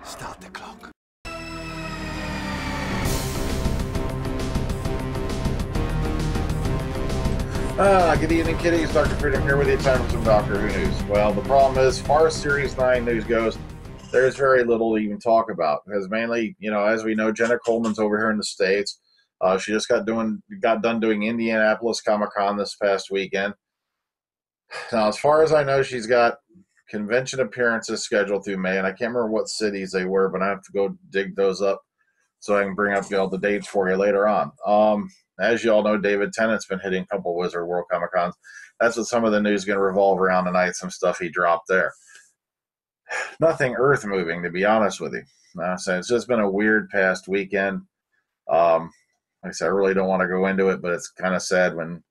Start the clock. Good evening, kiddies. Dr. Freedom here with you. Time for some Doctor Who news. Well, the problem is, as far as Series 9 news goes, there's very little to even talk about. Because mainly, you know, as we know, Jenna Coleman's over here in the States. She just got done doing Indianapolis Comic-Con this past weekend. Now, as far as I know, she's got convention appearances scheduled through May, and I can't remember what cities they were, but I have to go dig those up so I can bring up the dates for you later on. As you all know, David Tennant's been hitting a couple of Wizard World Comic Cons. That's what some of the news is going to revolve around tonight, some stuff he dropped there. Nothing earth-moving, to be honest with you. So it's just been a weird past weekend. Like I said, I really don't want to go into it, but it's kind of sad when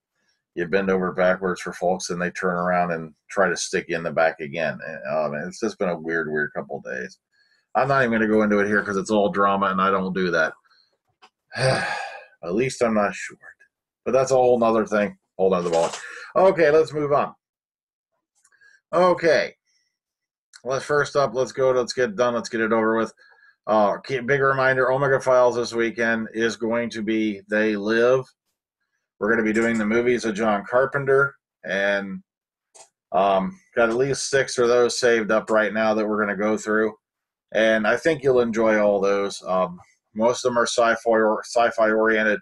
you bend over backwards for folks and they turn around and try to stick you in the back again. It's just been a weird couple of days. I'm not even going to go into it here because it's all drama, and I don't do that. At least I'm not short. But that's a whole nother thing. Hold on to the ball. Okay, let's move on. Okay. Let's get it done. Let's get it over with. Big reminder, Omega Files this weekend is going to be They Live. We're going to be doing the movies of John Carpenter, and got at least 6 of those saved up right now that we're going to go through. And I think you'll enjoy all those. Most of them are sci-fi oriented.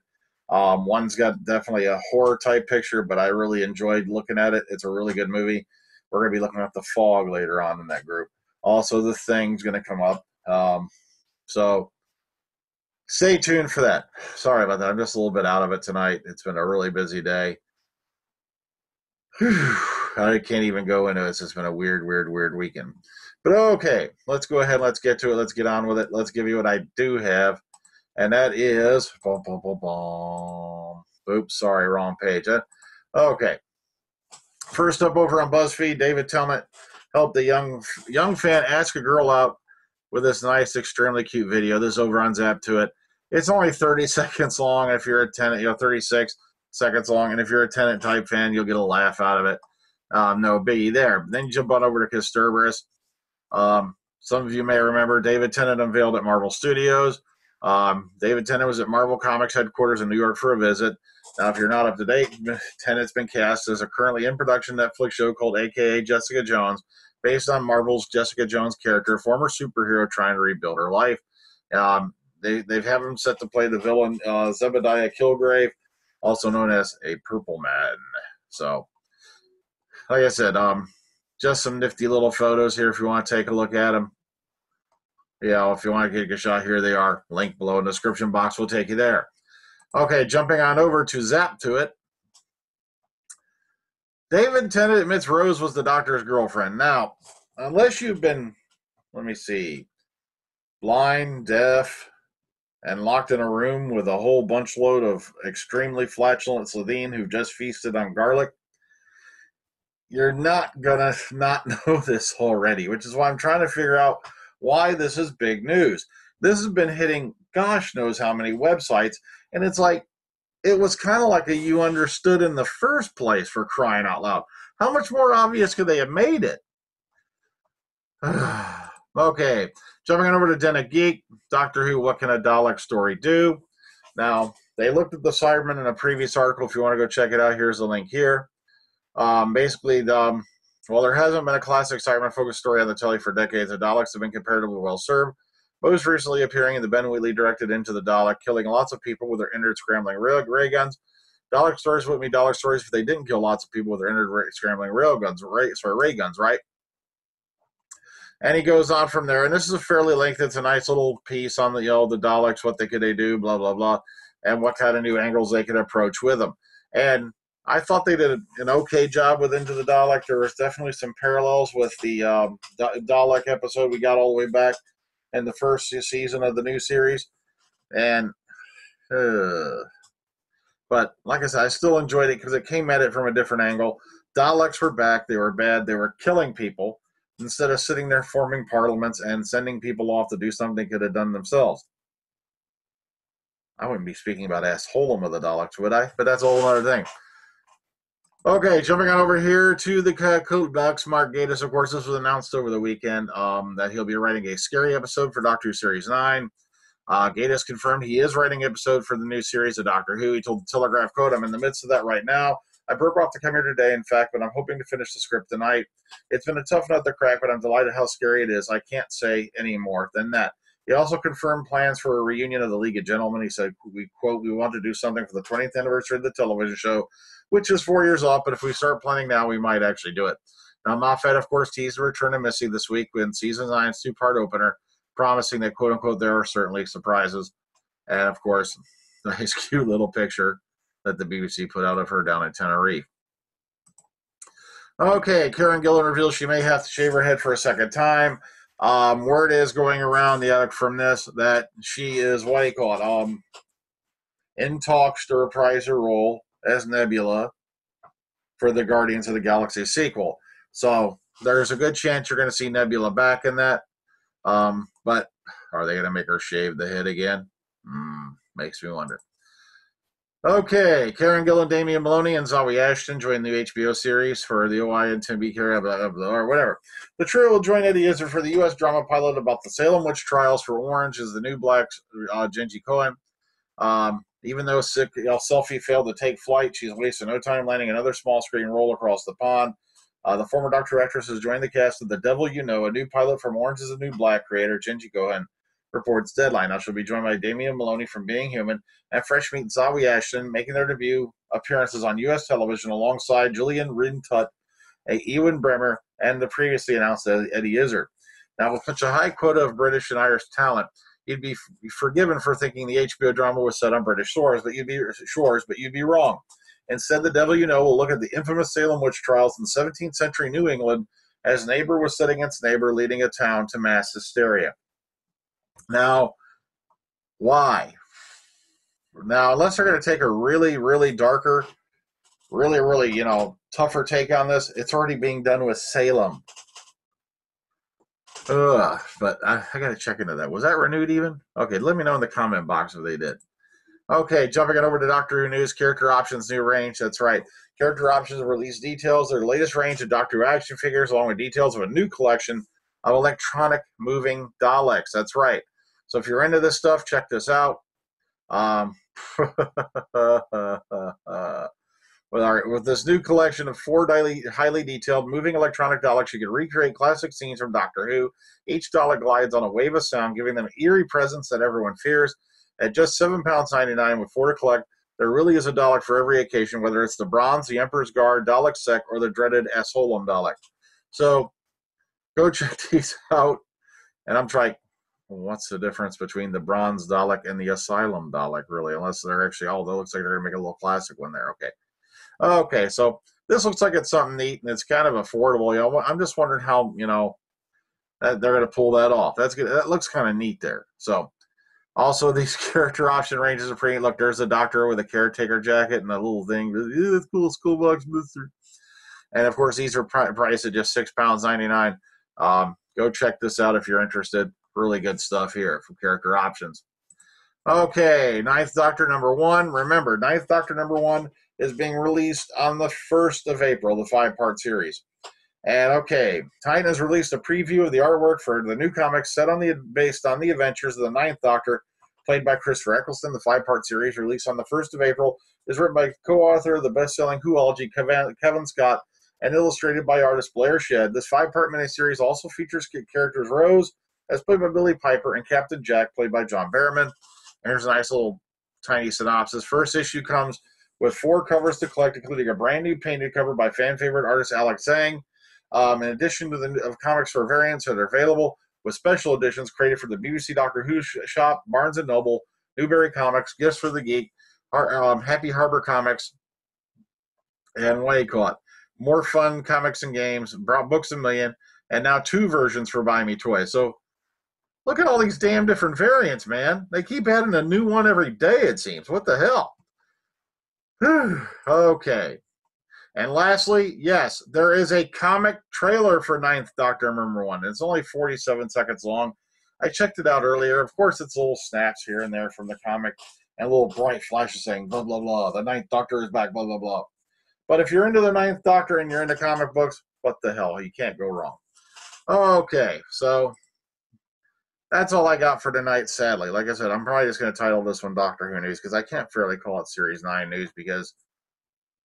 One's got definitely a horror type picture, but I really enjoyed looking at it. It's a really good movie. We're going to be looking at The Fog later on in that group. Also, The Thing's going to come up. So stay tuned for that. Sorry about that. I'm just a little bit out of it tonight. It's been a really busy day. I can't even go into it. It's just been a weird weekend. But okay, let's go ahead. Let's get to it. Let's get on with it. Let's give you what I do have. And that is... Oops, sorry, wrong page. Okay. First up over on BuzzFeed, David Tennant helped a young fan ask a girl out with this nice, extremely cute video. This is over on Zap to It. It's only 30 seconds long. If you're a Tennant, 36 seconds long. And if you're a Tennant type fan, you'll get a laugh out of it. No biggie there. Then you jump on over to Kisterberus. Some of you may remember David Tennant unveiled at Marvel Studios. David Tennant was at Marvel Comics headquarters in New York for a visit. Now, if you're not up to date, Tennant's been cast as a currently in production Netflix show called AKA Jessica Jones, based on Marvel's Jessica Jones character, former superhero trying to rebuild her life. They've have him set to play the villain Zebediah Kilgrave, also known as a Purple Man. So, like I said, just some nifty little photos here if you want to take a look at them. Yeah, if you want to get a shot, here they are. Link below in the description box will take you there. Okay, jumping on over to Zap to It. David Tennant admits Rose was the Doctor's girlfriend. Now, unless you've been, blind, deaf, and locked in a room with a whole bunch load of extremely flatulent Slitheen who've just feasted on garlic, you're not going to not know this already, which is why I'm trying to figure out why this is big news. This has been hitting gosh knows how many websites, and it's like, it was kind of like a you understood in the first place, for crying out loud. How much more obvious could they have made it? Okay, jumping on over to Den of Geek, Doctor Who, What Can a Dalek Story Do? Now, they looked at the Cybermen in a previous article. If you want to go check it out, here's the link here. While there hasn't been a classic Cyberman-focused story on the telly for decades, the Daleks have been comparatively well served, most recently appearing in the Ben Wheatley directed Into the Dalek, killing lots of people with their inert scrambling ray guns. Dalek stories wouldn't be Dalek stories if they didn't kill lots of people with their inert scrambling ray guns, right? And he goes on from there, and this is a fairly lengthy, it's a nice little piece on the Daleks, what could they do, blah, blah, blah, and what kind of new angles they could approach with them. And I thought they did an okay job with Into the Dalek. There was definitely some parallels with the Dalek episode we got all the way back in the first season of the new series. And, but like I said, I still enjoyed it because it came at it from a different angle. Daleks were back. They were bad. They were killing people instead of sitting there forming parliaments and sending people off to do something they could have done themselves. I wouldn't be speaking about assholum of the Daleks, would I? But that's a whole other thing. Okay, jumping on over here to the Coat Ducks. Mark Gatiss, of course, this was announced over the weekend that he'll be writing a scary episode for Doctor Who Series 9. Gatiss confirmed he is writing an episode for the new series of Doctor Who. He told the Telegraph Code, I'm in the midst of that right now. I broke off to come here today, in fact, but I'm hoping to finish the script tonight. It's been a tough nut to crack, but I'm delighted how scary it is. I can't say any more than that. He also confirmed plans for a reunion of the League of Gentlemen. He said, we quote, we want to do something for the 20th anniversary of the television show, which is 4 years off, but if we start planning now, we might actually do it. Now, Moffat, of course, teased the return of Missy this week in Season 9's two-part opener, promising that, quote-unquote, there are certainly surprises. And, of course, nice, cute little picture that the BBC put out of her down at Tenerife. Okay, Karen Gillan reveals she may have to shave her head for a second time. Word is going around the attic from this that she is, what do you call it, in talks to reprise her role as Nebula for the Guardians of the Galaxy sequel. So there's a good chance you're going to see Nebula back in that. But are they going to make her shave the head again? Makes me wonder. Okay, Karen Gillan, Damien, Molony, and Zawe Ashton join the new HBO series for the OITNB or whatever. The trio will join Eddie Izzard for the U.S. drama pilot about the Salem witch trials for Orange as the new Black Genji Cohen. Even though Selfie failed to take flight, she's wasted no time landing another small screen role across the pond. The former Doctor actress has joined the cast of The Devil You Know, a new pilot from Orange is the New Black creator Genji Cohen, reports Deadline. Now she'll be joined by Damien Molony from Being Human and fresh meat Zawe Ashton, making their debut appearances on U.S. television alongside Julian Rintut, Ewan Bremer, and the previously announced Eddie Izzard. Now, with such a high quota of British and Irish talent, you'd be forgiven for thinking the HBO drama was set on British shores, but you'd be wrong. Instead, The Devil You Know will look at the infamous Salem witch trials in 17th century New England as neighbor was set against neighbor, leading a town to mass hysteria. Now, why? Now, unless they're going to take a really, really darker, really, really, tougher take on this, it's already being done with Salem. But I got to check into that. Was that renewed even? Okay, let me know in the comment box if they did. Okay, jumping on over to Doctor Who News, Character Options new range. That's right. Character Options released details of their latest range of Doctor Who action figures, along with details of a new collection of electronic moving Daleks. That's right. So if you're into this stuff, check this out. With this new collection of 4 highly detailed moving electronic Daleks, you can recreate classic scenes from Doctor Who. Each Dalek glides on a wave of sound, giving them an eerie presence that everyone fears. At just £7.99 with 4 to collect, there really is a Dalek for every occasion, whether it's the Bronze, the Emperor's Guard, Dalek Sec, or the dreaded Asholum Dalek. So go check these out. And I'm trying, what's the difference between the Bronze Dalek and the Asylum Dalek, really? Unless they're actually, that looks like they're going to make a little classic one there. Okay, so this looks like it's something neat, and it's kind of affordable. I'm just wondering how, that they're going to pull that off. That's good. That looks kind of neat there. So, also, these character option ranges are pretty. Look, there's a doctor with a caretaker jacket and a little thing. That's cool, school box, mister. And, of course, these are priced at just £6.99. Go check this out if you're interested. Really good stuff here from Character Options. Okay, Ninth Doctor #1. Remember, Ninth Doctor #1 is being released on the 1st of April, the 5-part series. And okay, Tennant has released a preview of the artwork for the new comics based on the adventures of the Ninth Doctor, played by Christopher Eccleston. The 5-part series, released on the 1st of April, is written by co-author of the best-selling Whoology, Kevin Scott, and illustrated by artist Blair Shedd. This 5-part miniseries also features characters Rose, as played by Billy Piper, and Captain Jack, played by John Barrowman. And here's a nice little tiny synopsis. First issue comes with 4 covers to collect, including a brand new painted cover by fan favorite artist Alex Zhang. In addition to the comics for variants that are available with special editions created for the BBC Doctor Who shop, Barnes & Noble, Newberry Comics, Gifts for the Geek, Happy Harbor Comics, and what do you call it? More Fun Comics and Games, Books A Million, and now 2 versions for Buy Me Toys. So look at all these damn different variants, man. They keep adding a new one every day, it seems. What the hell? Okay. And lastly, yes, there is a comic trailer for Ninth Doctor #1. It's only 47 seconds long. I checked it out earlier. Of course, it's little snaps here and there from the comic and little bright flashes saying, blah, blah, blah. The Ninth Doctor is back, blah, blah, blah. But if you're into the Ninth Doctor and you're into comic books, what the hell? You can't go wrong. Okay, so that's all I got for tonight, sadly. Like I said, I'm probably just going to title this one Doctor Who News, because I can't fairly call it Series 9 News, because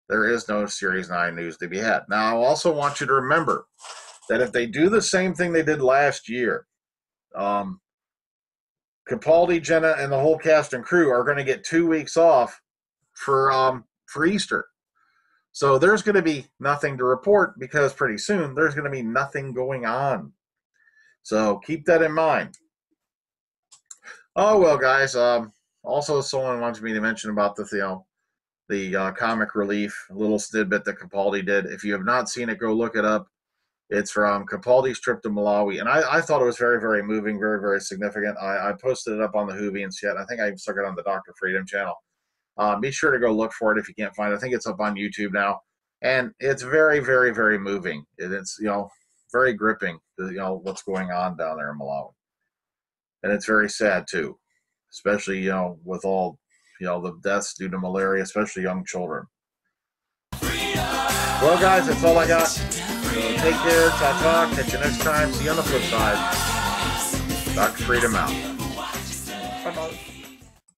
there is no Series 9 news to be had. Now, I also want you to remember that if they do the same thing they did last year, Capaldi, Jenna, and the whole cast and crew are going to get 2 weeks off for Easter. So there's going to be nothing to report, because pretty soon there's going to be nothing going on. So keep that in mind. Oh, well, guys, also someone wanted me to mention about the comic relief, little snippet that Capaldi did. If you have not seen it, go look it up. It's from Capaldi's trip to Malawi, and I thought it was very, very moving, very, very significant. I posted it up on the Whovians yet. I think I even stuck it on the Dr. Freedom channel. Be sure to go look for it if you can't find it. I think it's up on YouTube now, and it's very, very, very moving. It's very gripping. What's going on down there in Malawi, and it's very sad too, especially with all the deaths due to malaria, especially young children. Well, guys, that's all I got. So take care, ta-ta, catch you next time. See you on the flip side. Dr. Freedom out.